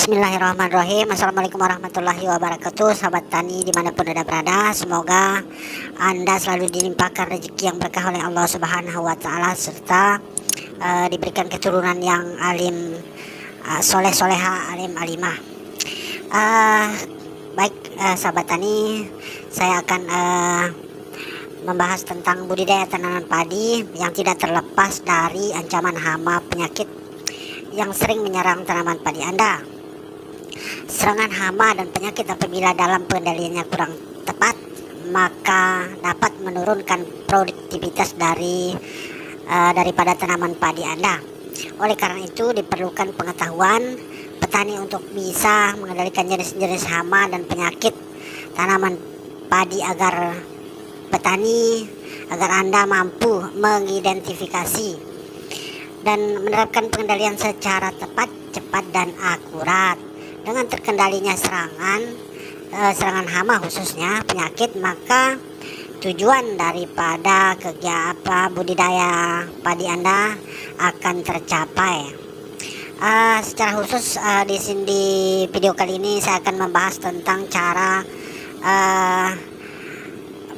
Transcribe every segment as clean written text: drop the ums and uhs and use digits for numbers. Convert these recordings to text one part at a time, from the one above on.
Bismillahirrahmanirrahim. Assalamualaikum warahmatullahi wabarakatuh. Sahabat tani dimanapun Anda berada, semoga Anda selalu dilimpahkan rezeki yang berkah oleh Allah Subhanahu wa Ta'ala, serta diberikan keturunan yang alim, soleh soleha, alim alimah. Baik, sahabat tani, saya akan membahas tentang budidaya tanaman padi yang tidak terlepas dari ancaman hama penyakit yang sering menyerang tanaman padi Anda. Serangan hama dan penyakit apabila dalam pengendaliannya kurang tepat, maka dapat menurunkan produktivitas daripada tanaman padi Anda. Oleh karena itu diperlukan pengetahuan petani untuk bisa mengendalikan jenis-jenis hama dan penyakit tanaman padi agar Anda mampu mengidentifikasi dan menerapkan pengendalian secara tepat, cepat, dan akurat. Dengan terkendalinya serangan hama khususnya penyakit, maka tujuan daripada kegiatan budidaya padi Anda akan tercapai. Secara khusus di video kali ini saya akan membahas tentang cara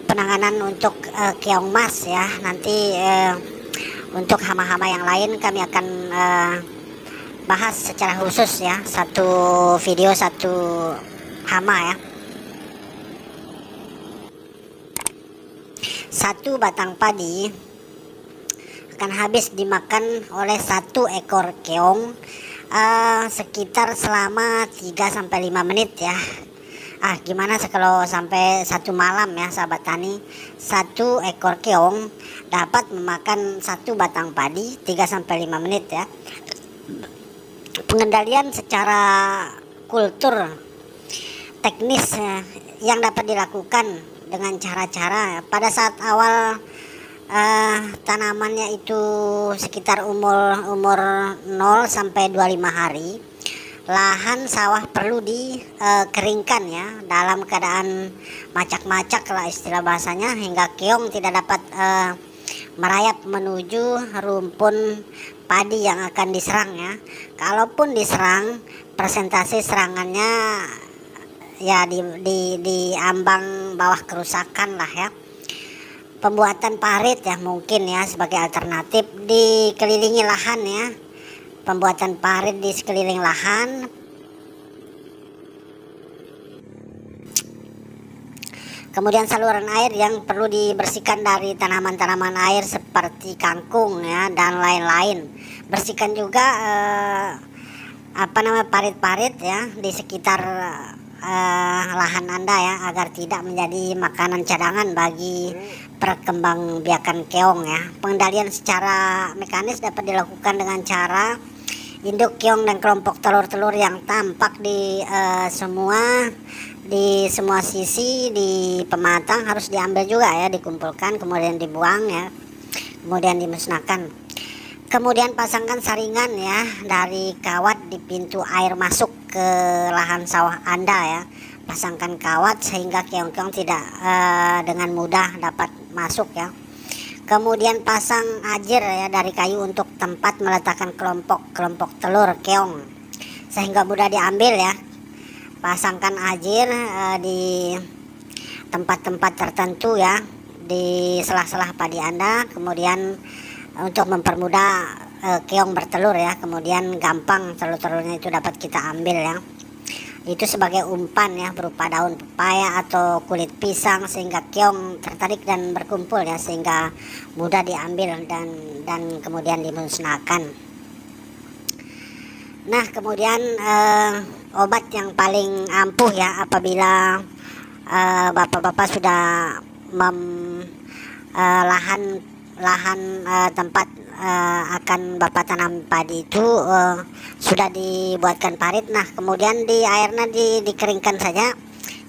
penanganan untuk keong mas ya. Nanti untuk hama-hama yang lain kami akan bahas secara khusus ya, satu video satu hama ya. Satu batang padi akan habis dimakan oleh satu ekor keong sekitar selama 3-5 menit ya. Gimana kalau sampai satu malam ya sahabat tani, satu ekor keong dapat memakan satu batang padi 3-5 menit ya. Pengendalian secara kultur teknis yang dapat dilakukan dengan cara-cara pada saat awal tanamannya itu sekitar umur 0-25 hari, lahan sawah perlu dikeringkan ya dalam keadaan macak-macak lah istilah bahasanya, hingga keong tidak dapat merayap menuju rumpun padi yang akan diserang ya. Kalaupun diserang, presentasi serangannya ya di ambang bawah kerusakan lah ya. Pembuatan parit ya mungkin ya sebagai alternatif, dikelilingi lahan ya. Pembuatan parit di sekeliling lahan. Kemudian saluran air yang perlu dibersihkan dari tanaman-tanaman air seperti kangkung ya dan lain-lain. Bersihkan juga parit-parit ya di sekitar lahan Anda ya, agar tidak menjadi makanan cadangan bagi perkembangbiakan keong ya. Pengendalian secara mekanis dapat dilakukan dengan cara induk keong dan kelompok telur-telur yang tampak di semua sisi di pematang harus diambil juga ya, dikumpulkan kemudian dibuang ya, kemudian dimusnahkan. Kemudian pasangkan saringan ya dari kawat di pintu air masuk ke lahan sawah Anda ya. Pasangkan kawat sehingga keong-keong tidak dengan mudah dapat masuk ya. Kemudian pasang ajir ya dari kayu untuk tempat meletakkan kelompok telur keong sehingga mudah diambil ya. Pasangkan ajir di tempat-tempat tertentu ya, di sela-sela padi Anda, kemudian untuk mempermudah keong bertelur ya, kemudian gampang telur-telurnya itu dapat kita ambil ya. Itu sebagai umpan ya, berupa daun pepaya atau kulit pisang sehingga keong tertarik dan berkumpul ya, sehingga mudah diambil dan kemudian dimusnahkan. Nah, kemudian obat yang paling ampuh ya apabila bapak-bapak sudah lahan tempat akan bapak tanam padi itu sudah dibuatkan parit. Nah, kemudian airnya dikeringkan saja,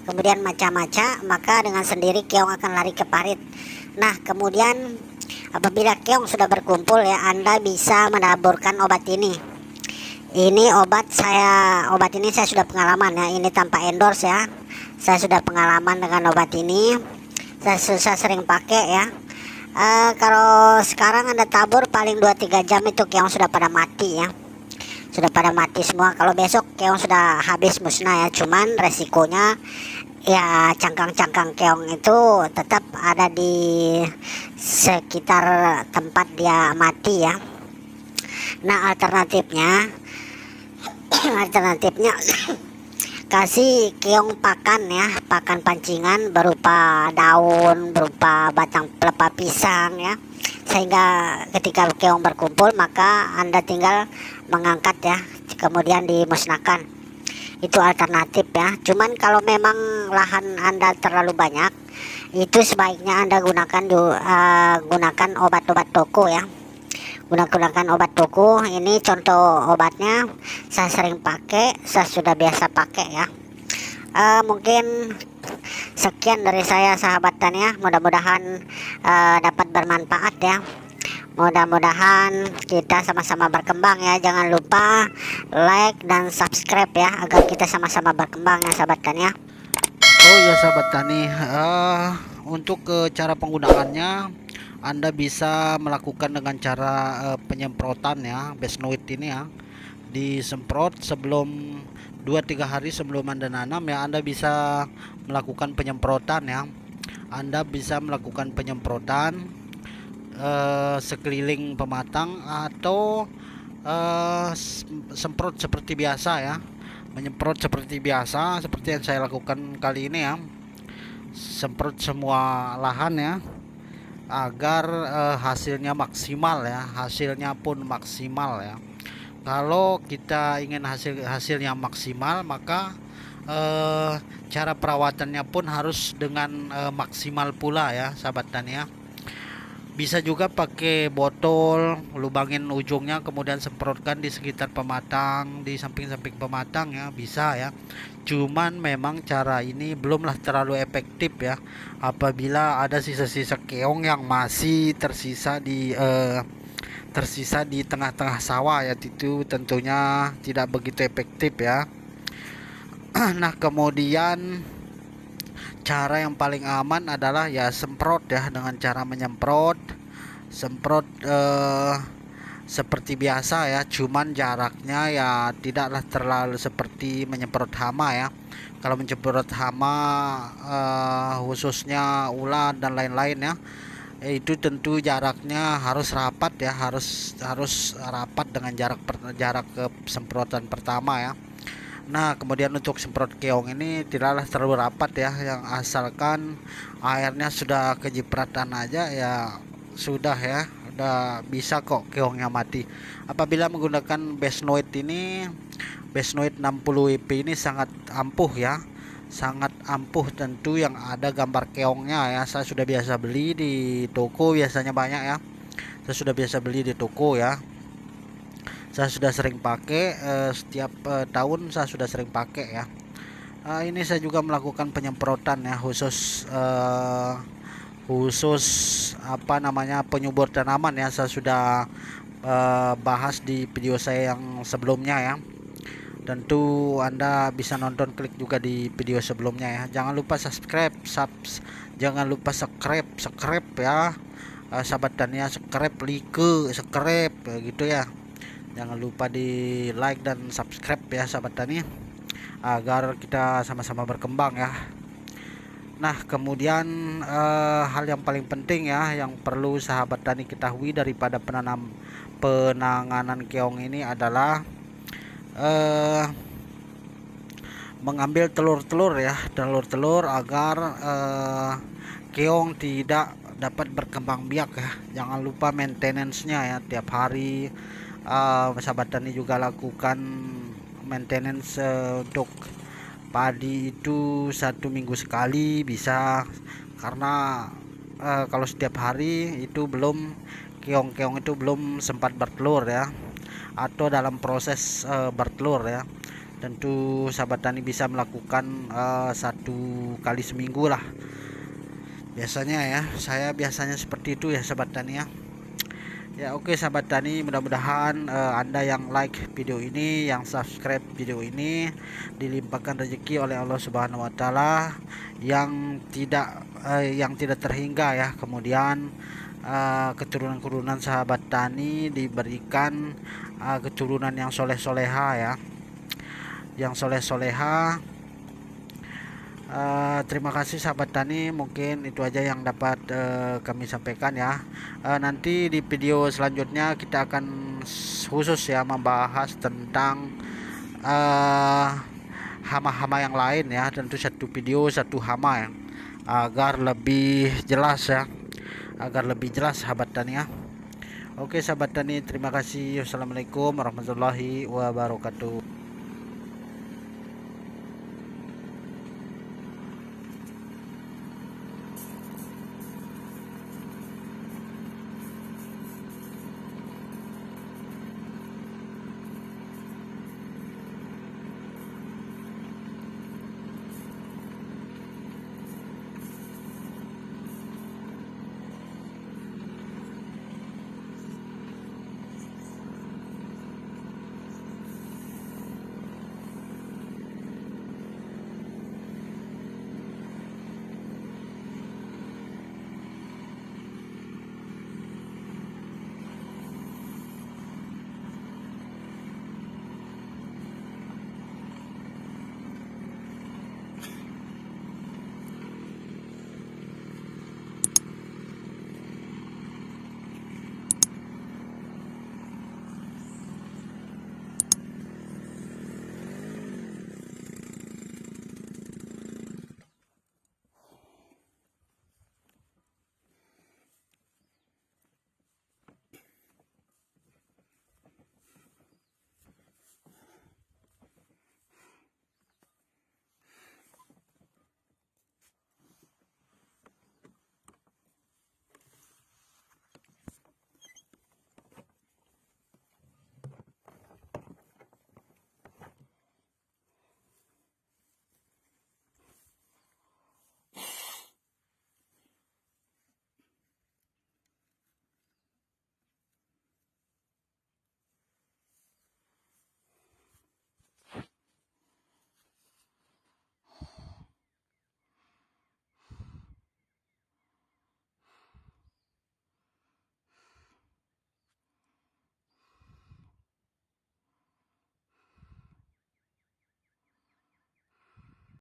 kemudian maca-maca, maka dengan sendiri keong akan lari ke parit. Nah, kemudian apabila keong sudah berkumpul ya, Anda bisa menaburkan obat ini. Obat ini saya sudah pengalaman ya, ini tanpa endorse ya. Saya sudah pengalaman dengan obat ini. Saya sering pakai ya. Kalau sekarang Anda tabur paling 2-3 jam itu keong sudah pada mati ya. sudah pada mati semua. Kalau besok keong sudah habis musnah ya, cuman resikonya ya cangkang-cangkang keong itu tetap ada di sekitar tempat dia mati ya. Nah alternatifnya alternatifnya kasih keong pakan ya, pakan pancingan berupa daun, berupa batang pelepah pisang ya, sehingga ketika keong berkumpul maka Anda tinggal mengangkat ya, kemudian dimusnahkan. Itu alternatif ya. Cuman kalau memang lahan Anda terlalu banyak, itu sebaiknya Anda gunakan obat-obat toko ya. Gunakan obat toko. Ini contoh obatnya, saya sering pakai, saya sudah biasa pakai ya. Mungkin sekian dari saya sahabat tani ya, mudah-mudahan dapat bermanfaat ya. Mudah-mudahan kita sama-sama berkembang ya. Jangan lupa like dan subscribe ya, agar kita sama-sama berkembang ya sahabat tani ya. Oh ya sahabat tani, untuk cara penggunaannya Anda bisa melakukan dengan cara penyemprotan ya, Bestnoid ini ya, disemprot sebelum 2-3 hari sebelum Anda nanam ya. Anda bisa melakukan penyemprotan ya. Anda bisa melakukan penyemprotan sekeliling pematang, atau semprot seperti biasa ya, menyemprot seperti biasa seperti yang saya lakukan kali ini ya. Semprot semua lahan ya, agar hasilnya maksimal ya, hasilnya pun maksimal ya. Kalau kita ingin hasilnya maksimal, maka cara perawatannya pun harus dengan maksimal pula ya sahabat tani ya. Bisa juga pakai botol, lubangin ujungnya, kemudian semprotkan di sekitar pematang, di samping-samping pematang ya, bisa ya. Cuman memang cara ini belumlah terlalu efektif ya, apabila ada sisa-sisa keong yang masih tersisa di tengah-tengah sawah ya, itu tentunya tidak begitu efektif ya. Nah kemudian cara yang paling aman adalah ya semprot ya, dengan cara menyemprot, semprot seperti biasa ya, cuman jaraknya ya tidaklah terlalu seperti menyemprot hama ya. Kalau menyemprot hama khususnya ulat dan lain-lain ya, itu tentu jaraknya harus rapat ya, harus rapat dengan jarak ke semprotan pertama ya. Nah kemudian untuk semprot keong ini tidaklah terlalu rapat ya, yang asalkan airnya sudah kejipratan aja ya sudah ya, udah bisa kok keongnya mati. Apabila menggunakan Bestnoid ini, Bestnoid 60 WP ini sangat ampuh ya, sangat ampuh tentu, yang ada gambar keongnya ya. Saya sudah biasa beli di toko, biasanya banyak ya, saya sudah biasa beli di toko ya. Saya sudah sering pakai, setiap tahun saya sudah sering pakai ya. Ini saya juga melakukan penyemprotan ya, khusus apa namanya, penyubur tanaman ya. Saya sudah bahas di video saya yang sebelumnya ya. Tentu Anda bisa nonton, klik juga di video sebelumnya ya. Jangan lupa subscribe ya, sahabat tania, subscribe, gitu ya. Jangan lupa di like dan subscribe ya sahabat tani, agar kita sama-sama berkembang ya. Nah kemudian hal yang paling penting ya, yang perlu sahabat tani ketahui daripada penanganan keong ini adalah mengambil telur-telur ya, agar keong tidak dapat berkembang biak ya. Jangan lupa maintenance-nya ya, tiap hari sahabat tani juga lakukan maintenance untuk padi itu 1 minggu sekali bisa, karena kalau setiap hari itu keong-keong itu belum sempat bertelur ya, atau dalam proses bertelur ya. Tentu sahabat tani bisa melakukan 1 kali seminggu lah biasanya ya. Saya biasanya seperti itu ya sahabat tani ya. Ya oke sahabat tani, mudah-mudahan Anda yang like video ini, yang subscribe video ini, dilimpahkan rezeki oleh Allah Subhanahu wa taala yang tidak terhingga ya. Kemudian keturunan-keturunan sahabat tani diberikan keturunan yang soleh-soleha ya, yang soleh-soleha. Terima kasih sahabat tani, mungkin itu aja yang dapat kami sampaikan ya. Nanti di video selanjutnya kita akan khusus ya membahas tentang hama-hama yang lain ya. Tentu satu video satu hama ya, agar lebih jelas ya, agar lebih jelas sahabat tani ya. Oke sahabat tani, terima kasih. Wassalamualaikum warahmatullahi wabarakatuh.